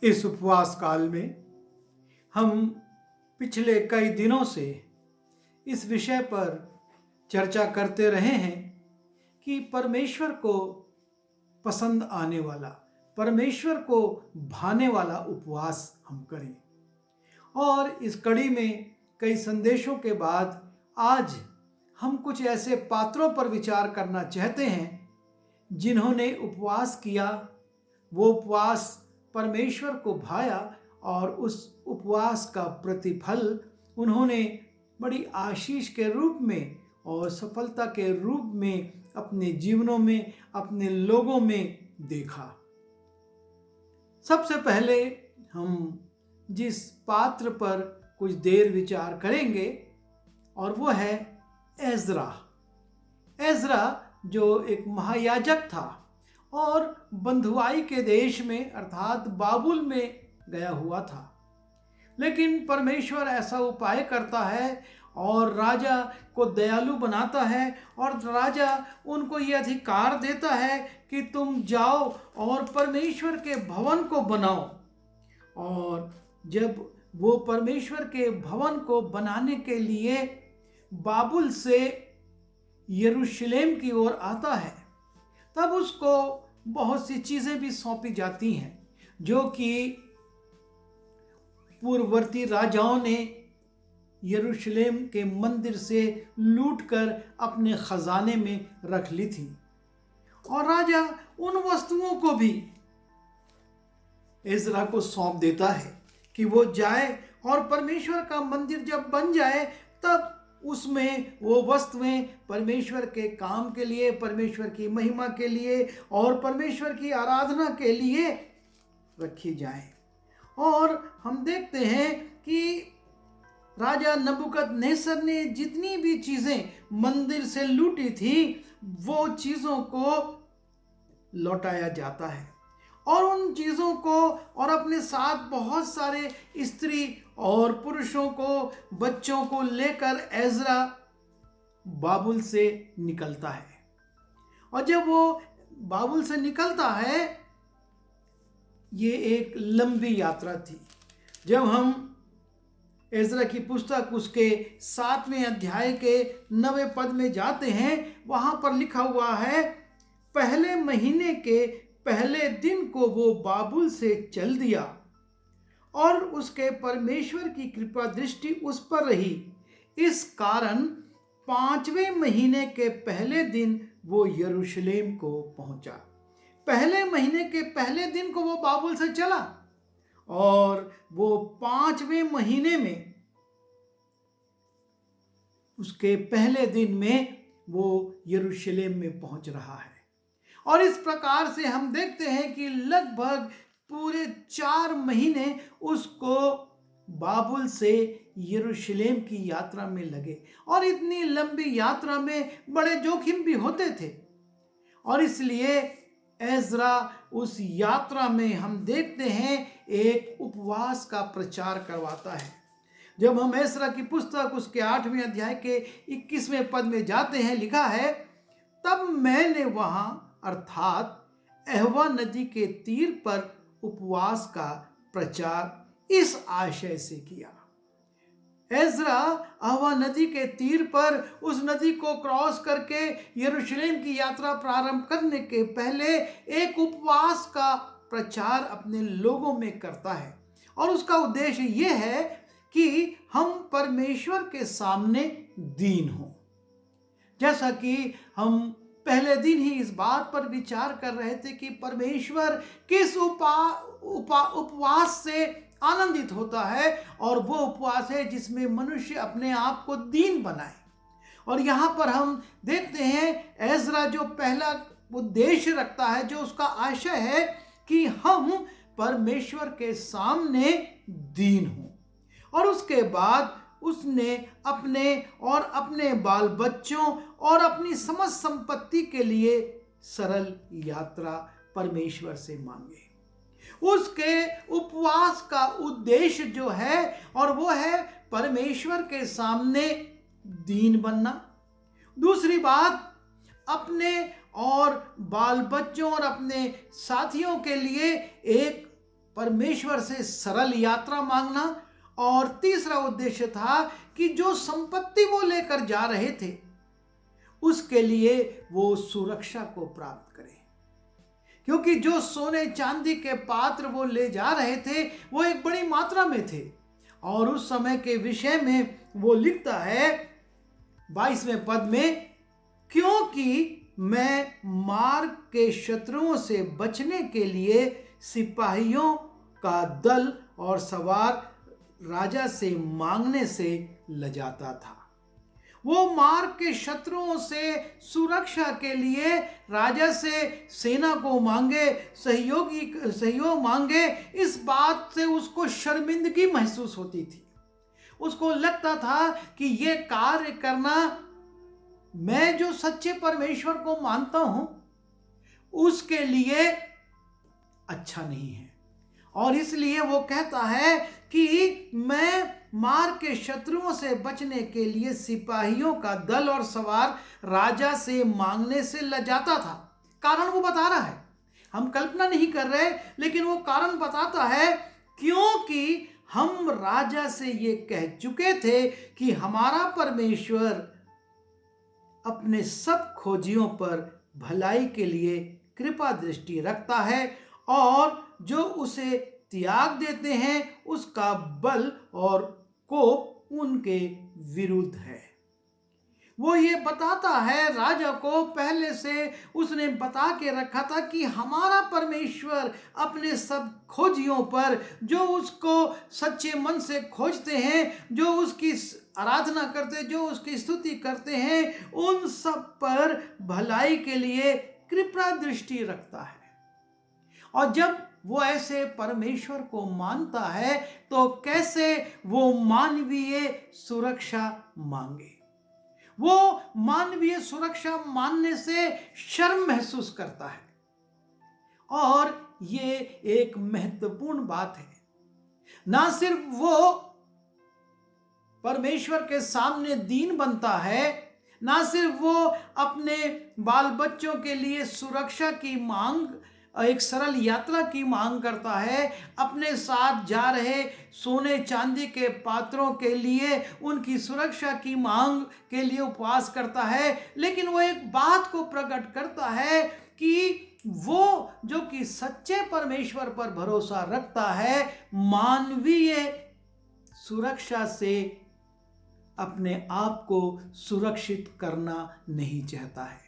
इस उपवास काल में हम पिछले कई दिनों से इस विषय पर चर्चा करते रहे हैं कि परमेश्वर को पसंद आने वाला, परमेश्वर को भाने वाला उपवास हम करें। और इस कड़ी में कई संदेशों के बाद आज हम कुछ ऐसे पात्रों पर विचार करना चाहते हैं जिन्होंने उपवास किया, वो उपवास परमेश्वर को भाया और उस उपवास का प्रतिफल उन्होंने बड़ी आशीष के रूप में और सफलता के रूप में अपने जीवनों में, अपने लोगों में देखा। सबसे पहले हम जिस पात्र पर कुछ देर विचार करेंगे और वो है एजरा। एजरा जो एक महायाजक था और बंधुआई के देश में अर्थात बाबुल में गया हुआ था, लेकिन परमेश्वर ऐसा उपाय करता है और राजा को दयालु बनाता है और राजा उनको ये अधिकार देता है कि तुम जाओ और परमेश्वर के भवन को बनाओ। और जब वो परमेश्वर के भवन को बनाने के लिए बाबुल से यरूशलेम की ओर आता है, तब उसको बहुत सी चीज़ें भी सौंपी जाती हैं जो कि पूर्ववर्ती राजाओं ने यरूशलेम के मंदिर से लूटकर अपने खजाने में रख ली थी। और राजा उन वस्तुओं को भी एजरा को सौंप देता है कि वो जाए और परमेश्वर का मंदिर जब बन जाए तब उसमें वो वस्तुएं परमेश्वर के काम के लिए, परमेश्वर की महिमा के लिए और परमेश्वर की आराधना के लिए रखी जाए। और हम देखते हैं कि राजा नबूकदनेस्सर ने जितनी भी चीज़ें मंदिर से लूटी थी वो चीज़ों को लौटाया जाता है और उन चीज़ों को और अपने साथ बहुत सारे स्त्री और पुरुषों को, बच्चों को लेकर एजरा बाबुल से निकलता है। और जब वो बाबुल से निकलता है, ये एक लंबी यात्रा थी। जब हम एजरा की पुस्तक उसके 7वें अध्याय के 9वें पद में जाते हैं, वहाँ पर लिखा हुआ है, पहले महीने के पहले दिन को वो बाबुल से चल दिया और उसके परमेश्वर की कृपा दृष्टि उस पर रही। इस कारण 5वें महीने के पहले दिन वो यरूशलेम को पहुंचा। पहले महीने के पहले दिन को वो बाबुल से चला और वो 5वें महीने में उसके पहले दिन में वो यरूशलेम में पहुंच रहा है। और इस प्रकार से हम देखते हैं कि लगभग पूरे 4 महीने उसको बाबुल से यरूशलेम की यात्रा में लगे। और इतनी लंबी यात्रा में बड़े जोखिम भी होते थे और इसलिए एजरा उस यात्रा में हम देखते हैं एक उपवास का प्रचार करवाता है। जब हम एजरा की पुस्तक उसके 8वें अध्याय के 21वें पद में जाते हैं, लिखा है, तब मैंने वहाँ अर्थात अहवा नदी के तीर पर उपवास का प्रचार इस आशय से किया। एजरा अहवा नदी के तीर पर उस नदी को क्रॉस करके यरूशलेम की यात्रा प्रारंभ करने के पहले एक उपवास का प्रचार अपने लोगों में करता है। और उसका उद्देश्य यह है कि हम परमेश्वर के सामने दीन हों। जैसा कि हम पहले दिन ही इस बात पर विचार कर रहे थे कि परमेश्वर किस उपवास से आनंदित होता है, और वो उपवास है जिसमें मनुष्य अपने आप को दीन बनाए। और यहाँ पर हम देखते हैं एजरा जो पहला उद्देश्य रखता है, जो उसका आशय है कि हम परमेश्वर के सामने दीन हों। और उसके बाद उसने अपने और अपने बाल बच्चों और अपनी समस्त संपत्ति के लिए सरल यात्रा परमेश्वर से मांगे। उसके उपवास का उद्देश्य जो है और वो है परमेश्वर के सामने दीन बनना। दूसरी बात, अपने और बाल बच्चों और अपने साथियों के लिए एक परमेश्वर से सरल यात्रा मांगना, और तीसरा उद्देश्य था कि जो संपत्ति वो लेकर जा रहे थे उसके लिए वो सुरक्षा को प्राप्त करें। क्योंकि जो सोने चांदी के पात्र वो ले जा रहे थे वो एक बड़ी मात्रा में थे। और उस समय के विषय में वो लिखता है 22वें पद में, क्योंकि मैं मार्ग के शत्रुओं से बचने के लिए सिपाहियों का दल और सवार राजा से मांगने से लजाता था। वो मार्ग के शत्रुओं से सुरक्षा के लिए राजा से सेना को मांगे, सहयोग मांगे। इस बात से उसको शर्मिंदगी महसूस होती थी। उसको लगता था कि ये कार्य करना, मैं जो सच्चे परमेश्वर को मानता हूं उसके लिए अच्छा नहीं है। और इसलिए वो कहता है कि मैं मार्ग के शत्रुओं से बचने के लिए सिपाहियों का दल और सवार राजा से मांगने से लजाता था। कारण वो बता रहा है, हम कल्पना नहीं कर रहे, लेकिन वो कारण बताता है, क्योंकि हम राजा से ये कह चुके थे कि हमारा परमेश्वर अपने सब खोजियों पर भलाई के लिए कृपा दृष्टि रखता है, और जो उसे त्याग देते हैं उसका बल और कोप उनके विरुद्ध है। वो ये बताता है, राजा को पहले से उसने बता के रखा था कि हमारा परमेश्वर अपने सब खोजियों पर, जो उसको सच्चे मन से खोजते हैं, जो उसकी आराधना करते, जो उसकी स्तुति करते हैं, उन सब पर भलाई के लिए कृपा दृष्टि रखता है। और जब वो ऐसे परमेश्वर को मानता है तो कैसे वो मानवीय सुरक्षा मांगे। वो मानवीय सुरक्षा मानने से शर्म महसूस करता है। और ये एक महत्वपूर्ण बात है। ना सिर्फ वो परमेश्वर के सामने दीन बनता है, ना सिर्फ वो अपने बाल बच्चों के लिए सुरक्षा की मांग, एक सरल यात्रा की मांग करता है, अपने साथ जा रहे सोने चांदी के पात्रों के लिए उनकी सुरक्षा की मांग के लिए उपवास करता है, लेकिन वो एक बात को प्रकट करता है कि वो जो कि सच्चे परमेश्वर पर भरोसा रखता है, मानवीय सुरक्षा से अपने आप को सुरक्षित करना नहीं चाहता है।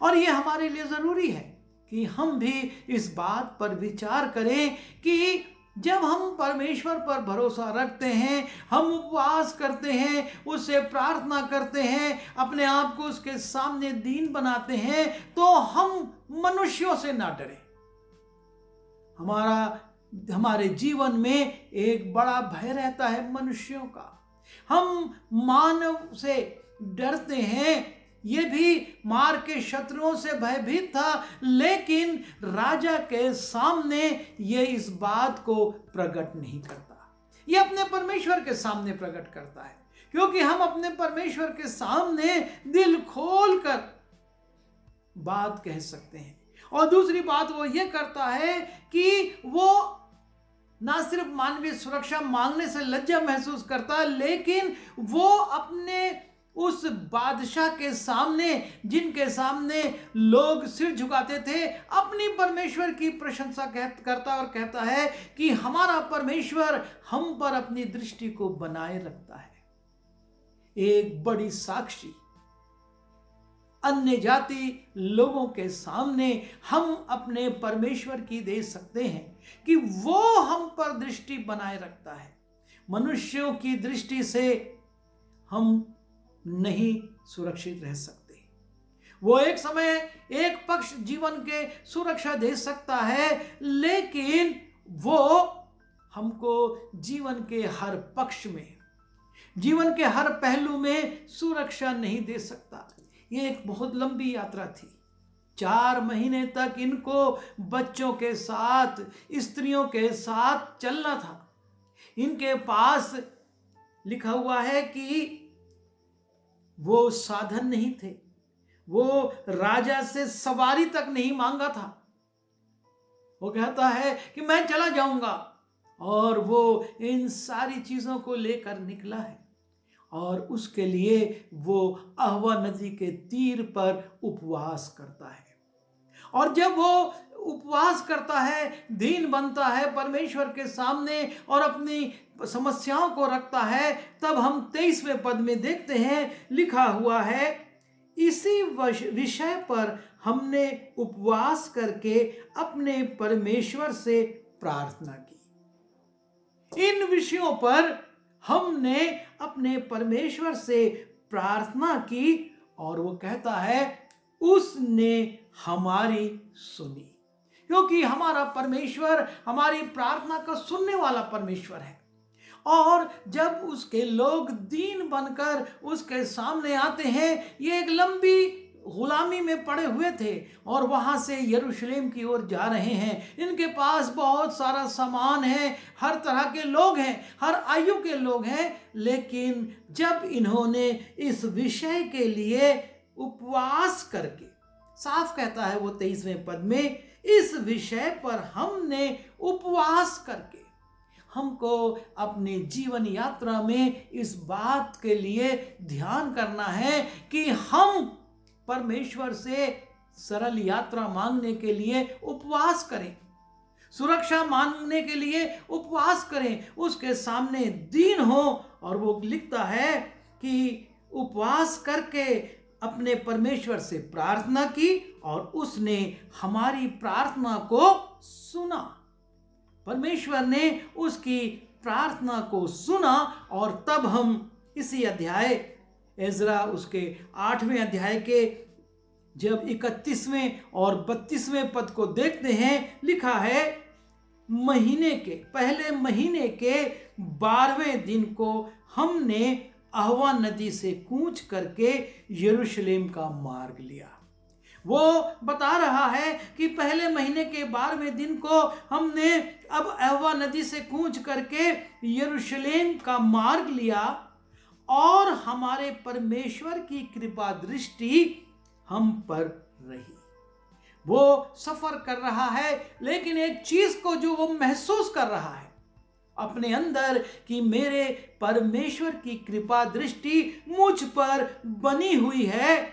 और ये हमारे लिए ज़रूरी है कि हम भी इस बात पर विचार करें कि जब हम परमेश्वर पर भरोसा रखते हैं, हम उपवास करते हैं, उससे प्रार्थना करते हैं, अपने आप को उसके सामने दीन बनाते हैं, तो हम मनुष्यों से ना डरें। हमारे जीवन में एक बड़ा भय रहता है मनुष्यों का। हम मानव से डरते हैं। ये भी मार के शत्रुओं से भयभीत था, लेकिन राजा के सामने ये इस बात को प्रकट नहीं करता। ये अपने परमेश्वर के सामने प्रकट करता है, क्योंकि हम अपने परमेश्वर के सामने दिल खोलकर बात कह सकते हैं। और दूसरी बात वो ये करता है कि वो ना सिर्फ मानवीय सुरक्षा मांगने से लज्जा महसूस करता, लेकिन वो अपने उस बादशाह के सामने, जिनके सामने लोग सिर झुकाते थे, अपनी परमेश्वर की प्रशंसा करता और कहता है कि हमारा परमेश्वर हम पर अपनी दृष्टि को बनाए रखता है। एक बड़ी साक्षी अन्य जाति लोगों के सामने हम अपने परमेश्वर की दे सकते हैं कि वो हम पर दृष्टि बनाए रखता है। मनुष्यों की दृष्टि से हम नहीं सुरक्षित रह सकते। वो एक समय एक पक्ष जीवन के सुरक्षा दे सकता है, लेकिन वो हमको जीवन के हर पक्ष में, जीवन के हर पहलू में सुरक्षा नहीं दे सकता। ये एक बहुत लंबी यात्रा थी। 4 महीने तक इनको बच्चों के साथ, स्त्रियों के साथ चलना था। इनके पास लिखा हुआ है कि वो साधन नहीं थे, वो राजा से सवारी तक नहीं मांगा था। वो कहता है कि मैं चला जाऊंगा, और वो इन सारी चीज़ों को लेकर निकला है और उसके लिए वो अहवा नदी के तीर पर उपवास करता है। और जब वो उपवास करता है, दीन बनता है परमेश्वर के सामने और अपनी समस्याओं को रखता है, तब हम 23वें पद में देखते हैं, लिखा हुआ है, इसी विषय पर हमने उपवास करके अपने परमेश्वर से प्रार्थना की। इन विषयों पर हमने अपने परमेश्वर से प्रार्थना की और वो कहता है उसने हमारी सुनी, क्योंकि हमारा परमेश्वर हमारी प्रार्थना को सुनने वाला परमेश्वर है। और जब उसके लोग दीन बनकर उसके सामने आते हैं, ये एक लंबी गुलामी में पड़े हुए थे और वहां से यरूशलेम की ओर जा रहे हैं। इनके पास बहुत सारा सामान है, हर तरह के लोग हैं, हर आयु के लोग हैं, लेकिन जब इन्होंने इस विषय के लिए उपवास करके, साफ कहता है वो 23वें पद में, इस विषय पर हमने उपवास करके, हमको अपने जीवन यात्रा में इस बात के लिए ध्यान करना है कि हम परमेश्वर से सरल यात्रा मांगने के लिए उपवास करें, सुरक्षा मांगने के लिए उपवास करें, उसके सामने दीन हो। और वो लिखता है कि उपवास करके अपने परमेश्वर से प्रार्थना की और उसने हमारी प्रार्थना को सुना। परमेश्वर ने उसकी प्रार्थना को सुना और तब हम इसी अध्याय एजरा उसके 8वें अध्याय के जब 31वें और 32वें पद को देखते हैं, लिखा है, पहले महीने के 12वें दिन को हमने अहवा नदी से कूच करके यरूशलेम का मार्ग लिया। वो बता रहा है कि पहले महीने के 12वें दिन को हमने अब अहवा नदी से कूच करके यरूशलेम का मार्ग लिया और हमारे परमेश्वर की कृपा दृष्टि हम पर रही। वो सफर कर रहा है, लेकिन एक चीज को जो वो महसूस कर रहा है अपने अंदर कि मेरे परमेश्वर की कृपा दृष्टि मुझ पर बनी हुई है।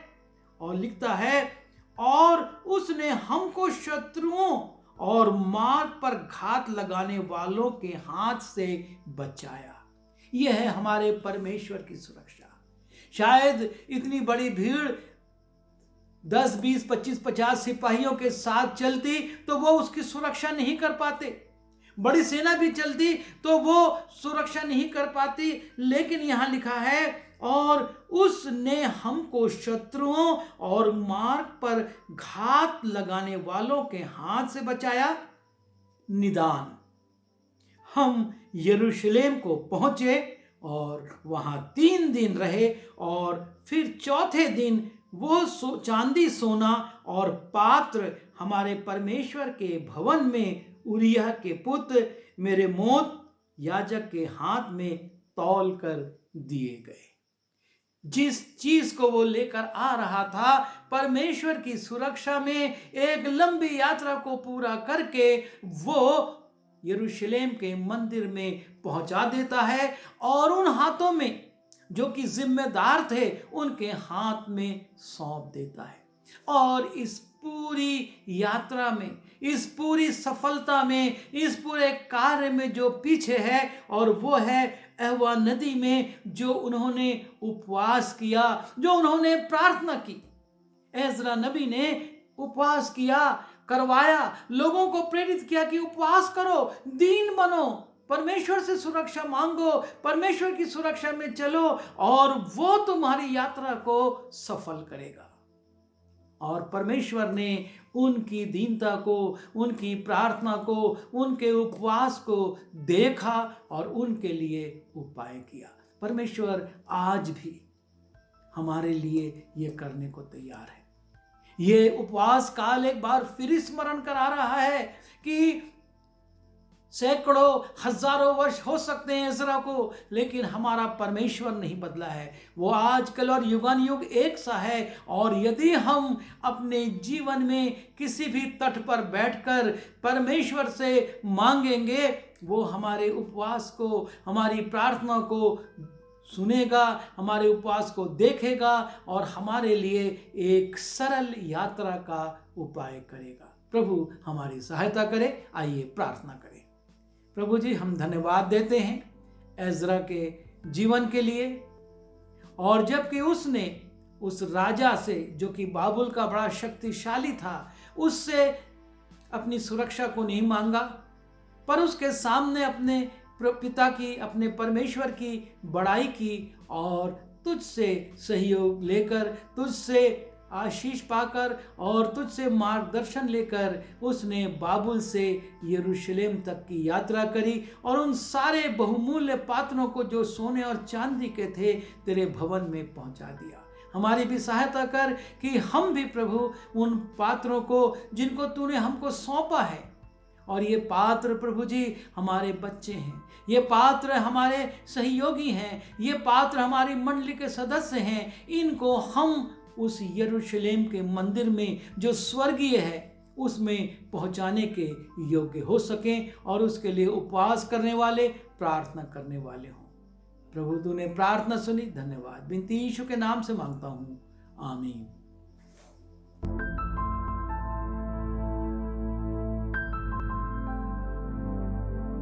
और लिखता है, और उसने हमको शत्रुओं और मार्ग पर घात लगाने वालों के हाथ से बचाया। यह है हमारे परमेश्वर की सुरक्षा। शायद इतनी बड़ी भीड़ 10, 20, 25, 50 सिपाहियों के साथ चलती तो वो उसकी सुरक्षा नहीं कर पाते, बड़ी सेना भी चलती तो वो सुरक्षा नहीं कर पाती। लेकिन यहां लिखा है, और उसने हमको शत्रुओं और मार्ग पर घात लगाने वालों के हाथ से बचाया। निदान हम यरूशलेम को पहुंचे और वहां 3 दिन रहे और फिर चौथे दिन वो चांदी, सोना और पात्र हमारे परमेश्वर के भवन में उरिय्याह के पुत्र मेरेमोत याजक के हाथ में तौल कर दिए गए। जिस चीज को वो लेकर आ रहा था, परमेश्वर की सुरक्षा में एक लंबी यात्रा को पूरा करके वो यरूशलेम के मंदिर में पहुंचा देता है और उन हाथों में जो कि जिम्मेदार थे उनके हाथ में सौंप देता है। और इस पूरी यात्रा में, इस पूरी सफलता में, इस पूरे कार्य में जो पीछे है, और वो है अहवा नदी में जो उन्होंने उपवास किया, जो उन्होंने प्रार्थना की। एजरा नबी ने उपवास किया, करवाया, लोगों को प्रेरित किया कि उपवास करो, दीन बनो, परमेश्वर से सुरक्षा मांगो, परमेश्वर की सुरक्षा में चलो और वो तुम्हारी यात्रा को सफल करेगा। और परमेश्वर ने उनकी दीनता को, उनकी प्रार्थना को, उनके उपवास को देखा और उनके लिए उपाय किया। परमेश्वर आज भी हमारे लिए ये करने को तैयार है। ये उपवास काल एक बार फिर स्मरण करा रहा है कि सैकड़ों हजारों वर्ष हो सकते हैं इज़रा को, लेकिन हमारा परमेश्वर नहीं बदला है। वो आजकल और युगान युग एक सा है। और यदि हम अपने जीवन में किसी भी तट पर बैठकर परमेश्वर से मांगेंगे, वो हमारे उपवास को, हमारी प्रार्थना को सुनेगा, हमारे उपवास को देखेगा और हमारे लिए एक सरल यात्रा का उपाय करेगा। प्रभु हमारी सहायता करे। आइए प्रार्थना करें। प्रभु जी, हम धन्यवाद देते हैं एज़रा के जीवन के लिए। और जबकि उसने उस राजा से, जो कि बाबुल का बड़ा शक्तिशाली था, उससे अपनी सुरक्षा को नहीं मांगा, पर उसके सामने अपने पिता की, अपने परमेश्वर की बड़ाई की और तुझसे सहयोग लेकर, तुझसे आशीष पाकर और तुझसे मार्गदर्शन लेकर उसने बाबुल से यरूशलेम तक की यात्रा करी और उन सारे बहुमूल्य पात्रों को, जो सोने और चांदी के थे, तेरे भवन में पहुंचा दिया। हमारी भी सहायता कर कि हम भी प्रभु उन पात्रों को, जिनको तूने हमको सौंपा है, और ये पात्र प्रभु जी हमारे बच्चे हैं, ये पात्र हमारे सहयोगी हैं, ये पात्र हमारी मंडली के सदस्य हैं, इनको हम उस यरूशलेम के मंदिर में, जो स्वर्गीय है, उसमें पहुंचाने के योग्य हो सकें और उसके लिए उपवास करने वाले, प्रार्थना करने वाले हों। प्रभु तूने प्रार्थना सुनी, धन्यवाद। बिनती यीशु के नाम से मांगता हूँ, आमीन।